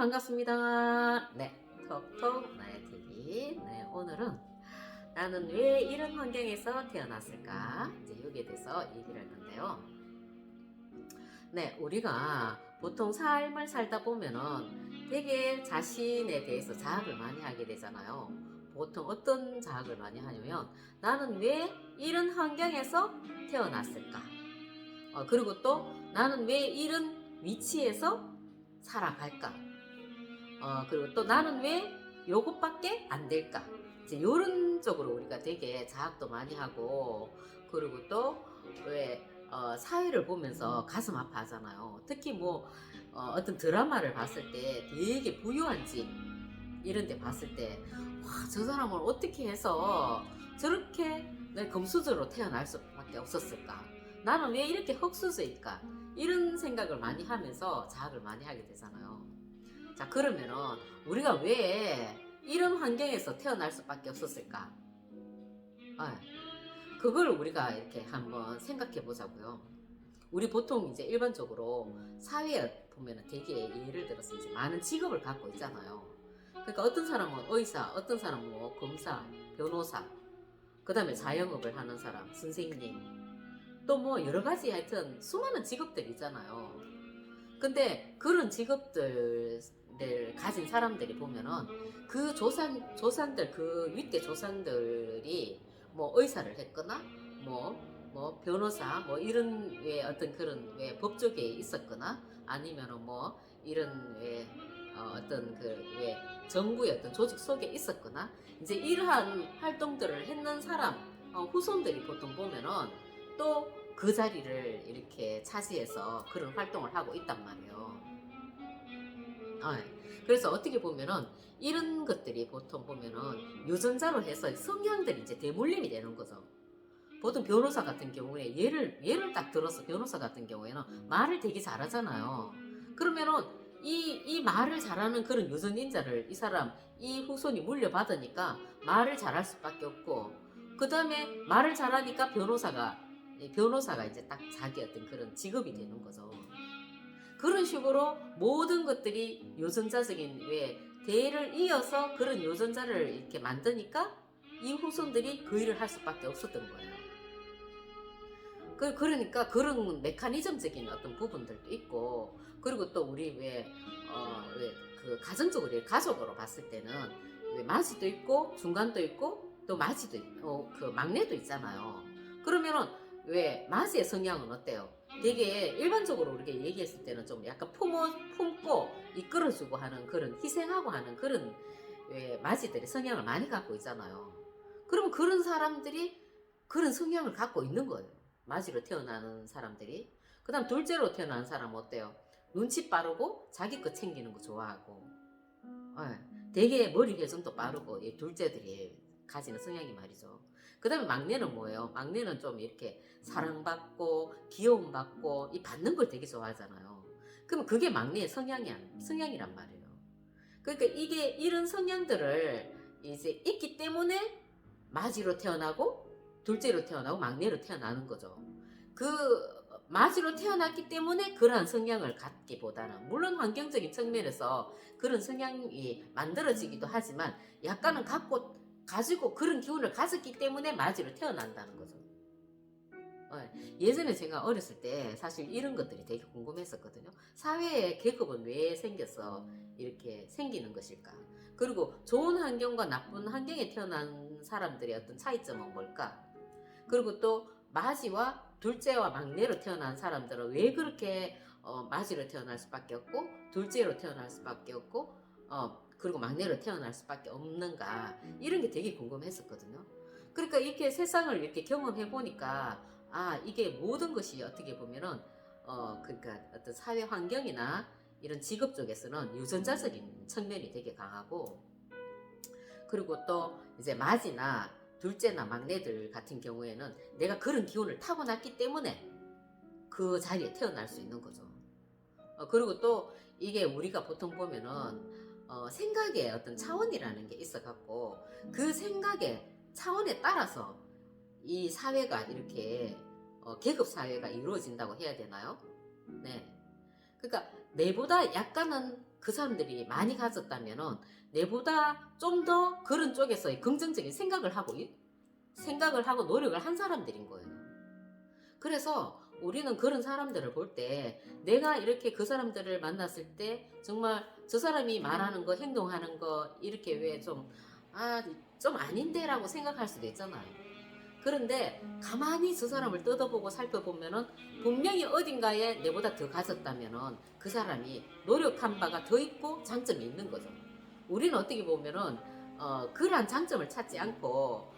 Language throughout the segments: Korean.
반갑습니다. 네, 톡톡 나의 TV. 네, 오늘은 나는 왜 이런 환경에서 태어났을까? 이제 여기에 대해서 얘기를 할 건데요. 네, 우리가 보통 삶을 살다 보면은 되게 자신에 대해서 자학을 많이 하게 되잖아요. 보통 어떤 자학을 많이 하냐면 나는 왜 이런 환경에서 태어났을까? 그리고 또 나는 왜 이런 위치에서 살아갈까? 그리고 또 나는 왜 요것밖에 안 될까? 이제 요런 쪽으로 우리가 되게 자학도 많이 하고, 그리고 또 왜 사회를 보면서 가슴 아파하잖아요. 특히 뭐 어떤 드라마를 봤을 때 되게 부유한 집 이런 데 봤을 때, 와, 저 사람을 어떻게 해서 저렇게 내 금수저로 태어날 수밖에 없었을까? 나는 왜 이렇게 흙수저일까? 이런 생각을 많이 하면서 자학을 많이 하게 되잖아요. 자, 그러면은 우리가 왜 이런 환경에서 태어날 수밖에 없었을까? 그걸 우리가 이렇게 한번 생각해 보자고요. 우리 보통 이제 일반적으로 사회에 보면은 되게 예를 들어서 이제 많은 직업을 갖고 있잖아요. 그러니까 어떤 사람은 의사, 어떤 사람은 뭐 검사, 변호사, 그 다음에 자영업을 하는 사람, 선생님, 또 뭐 여러 가지 하여튼 수많은 직업들이 있잖아요. 근데 그런 직업들을 가진 사람들이 보면은 그 조상들, 그 윗대 조상들이 뭐 의사를 했거나 뭐 변호사 뭐 이런 왜 어떤 그런 왜 법조계에 있었거나 아니면은 뭐 이런 왜 어떤 그 왜 정부의 어떤 조직 속에 있었거나 이제 이러한 활동들을 했는 사람 후손들이 보통 보면은 또 그 자리를 이렇게 차지해서 그런 활동을 하고 있단 말이에요. 그래서 어떻게 보면은 이런 것들이 보통 보면은 유전자로 해서 성향들이 이제 대물림이 되는 거죠. 보통 변호사 같은 경우에 예를 딱 들어서 변호사 같은 경우에는 말을 되게 잘하잖아요. 그러면은 이 말을 잘하는 그런 유전인자를 이 사람, 이 후손이 물려받으니까 말을 잘할 수밖에 없고, 그 다음에 말을 잘하니까 변호사가 이제 딱 자기 어떤 그런 직업이 되는 거죠. 그런 식으로 모든 것들이 유전자적인 왜 대를 이어서 그런 유전자를 이렇게 만드니까 이 후손들이 그 일을 할 수밖에 없었던 거예요. 그러니까 그런 메커니즘적인 어떤 부분들도 있고, 그리고 또 우리 왜 그 가정적으로 가족으로 봤을 때는 왜 마지도 있고 중간도 있고 또 마지도 있고 그 막내도 있잖아요. 그러면은 왜 마지의 성향은 어때요? 되게 일반적으로 우리가 얘기했을 때는 좀 약간 품고 이끌어주고 하는 그런 희생하고 하는 그런 왜 마지들의 성향을 많이 갖고 있잖아요. 그러면 그런 사람들이 그런 성향을 갖고 있는 거예요. 마지로 태어나는 사람들이. 그 다음 둘째로 태어나는 사람은 어때요? 눈치 빠르고 자기 거 챙기는 거 좋아하고 되게 머리 회전도 빠르고 이 둘째들이 가지는 성향이 말이죠. 그 다음에 막내는 뭐예요? 막내는 좀 이렇게 사랑받고 귀여움받고 이 받는 걸 되게 좋아하잖아요. 그러면 그게 막내의 성향이란 말이에요. 그러니까 이게 이런 성향들을 이제 있기 때문에 마지로 태어나고 둘째로 태어나고 막내로 태어나는 거죠. 그 마지로 태어났기 때문에 그러한 성향을 갖기보다는 물론 환경적인 측면에서 그런 성향이 만들어지기도 하지만 약간은 가지고 그런 기운을 가졌기 때문에 마지로 태어난다는 거죠. 예전에 제가 어렸을 때 사실 이런 것들이 되게 궁금했었거든요. 사회의 계급은 왜 생겨서 이렇게 생기는 것일까? 그리고 좋은 환경과 나쁜 환경에 태어난 사람들의 어떤 차이점은 뭘까? 그리고 또 마지와 둘째와 막내로 태어난 사람들은 왜 그렇게 마지로 태어날 수밖에 없고 둘째로 태어날 수밖에 없고 그리고 막내로 태어날 수밖에 없는가 이런 게 되게 궁금했었거든요. 그러니까 이렇게 세상을 이렇게 경험해 보니까 이게 모든 것이 어떻게 보면은 그러니까 어떤 사회 환경이나 이런 직업 쪽에서는 유전자적인 측면이 되게 강하고, 그리고 또 이제 마지나 둘째나 막내들 같은 경우에는 내가 그런 기운을 타고났기 때문에 그 자리에 태어날 수 있는 거죠. 그리고 또 이게 우리가 보통 보면은 생각의 어떤 차원이라는 게 있어 갖고 그 생각의 차원에 따라서 이 사회가 이렇게 계급 사회가 이루어진다고 해야 되나요? 네. 그러니까 내보다 약간은 그 사람들이 많이 가졌다면은 내보다 좀 더 그런 쪽에서 긍정적인 생각을 하고 노력을 한 사람들인 거예요. 그래서 우리는 그런 사람들을 볼 때 내가 이렇게 그 사람들을 만났을 때 정말 저 사람이 말하는 거, 행동하는 거 이렇게 왜 좀 아닌데라고 생각할 수도 있잖아요. 그런데 가만히 저 사람을 뜯어보고 살펴보면은 분명히 어딘가에 내보다 더 가졌다면은 그 사람이 노력한 바가 더 있고 장점이 있는 거죠. 우리는 어떻게 보면은 그러한 장점을 찾지 않고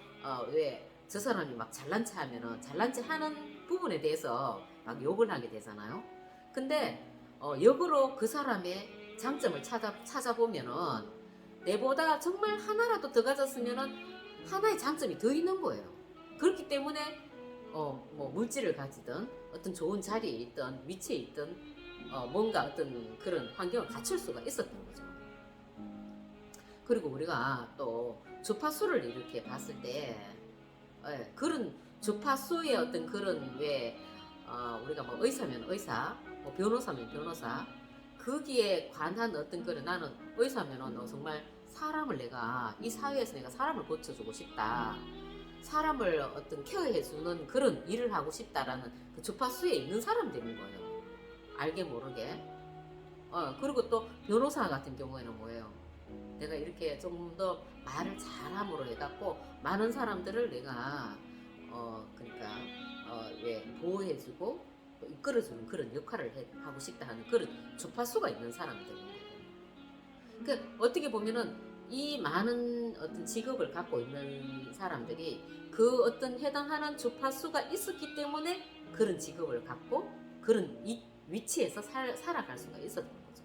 왜 저 사람이 막 잘난 체 하면은 잘난 체 하는 부분에 대해서 막 욕을 하게 되잖아요. 근데 역으로 그 사람의 장점을 찾아보면은 내보다 정말 하나라도 더 가졌으면은 하나의 장점이 더 있는 거예요. 그렇기 때문에 뭐 물질을 가지든 어떤 좋은 자리에 있든 위치에 있든 뭔가 어떤 그런 환경을 갖출 수가 있었던 거죠. 그리고 우리가 또 주파수를 이렇게 봤을 때 그런 주파수의 어떤 그런 왜 우리가 뭐 의사면 의사, 뭐 변호사면 변호사, 거기에 관한 어떤 그런 나는 의사면은 정말 사람을 내가 이 사회에서 내가 사람을 고쳐주고 싶다. 사람을 어떤 케어해주는 그런 일을 하고 싶다라는 그 주파수에 있는 사람들인 거예요. 알게 모르게. 그리고 또 변호사 같은 경우에는 뭐예요? 내가 이렇게 좀 더 말을 잘함으로 해갖고 많은 사람들을 내가 그러니까 왜 보호해주고 또 이끌어주는 그런 역할을 하고 싶다 하는 그런 주파수가 있는 사람들입니다. 그러니까 어떻게 보면은 이 많은 어떤 직업을 갖고 있는 사람들이 그 어떤 해당하는 주파수가 있었기 때문에 그런 직업을 갖고 그런 위치에서 살아갈 수가 있었던 거죠.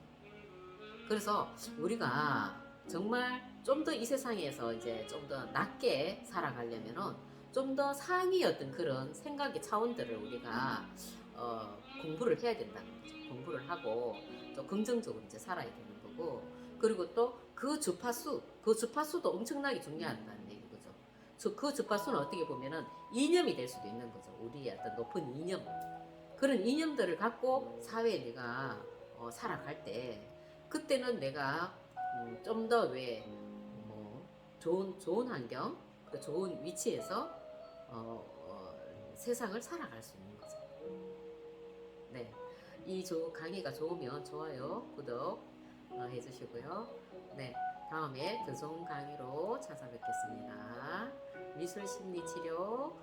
그래서 우리가 정말 좀 더 이 세상에서 이제 좀 더 낮게 살아가려면은 좀 더 상위 어떤 그런 생각의 차원들을 우리가 공부를 해야 된다는 거죠. 공부를 하고 또 긍정적으로 이제 살아야 되는 거고, 그리고 또 그 주파수도 엄청나게 중요하다는 얘기죠. 그 주파수는 어떻게 보면은 이념이 될 수도 있는 거죠. 우리의 어떤 높은 이념, 그런 이념들을 갖고 사회에 내가 살아갈 때 그때는 내가 좀 더 좋은 환경, 좋은 위치에서 세상을 살아갈 수 있는 거죠. 네, 이 강의가 좋으면 좋아요, 구독 해주시고요. 네, 다음에 더 좋은 강의로 찾아뵙겠습니다. 미술심리치료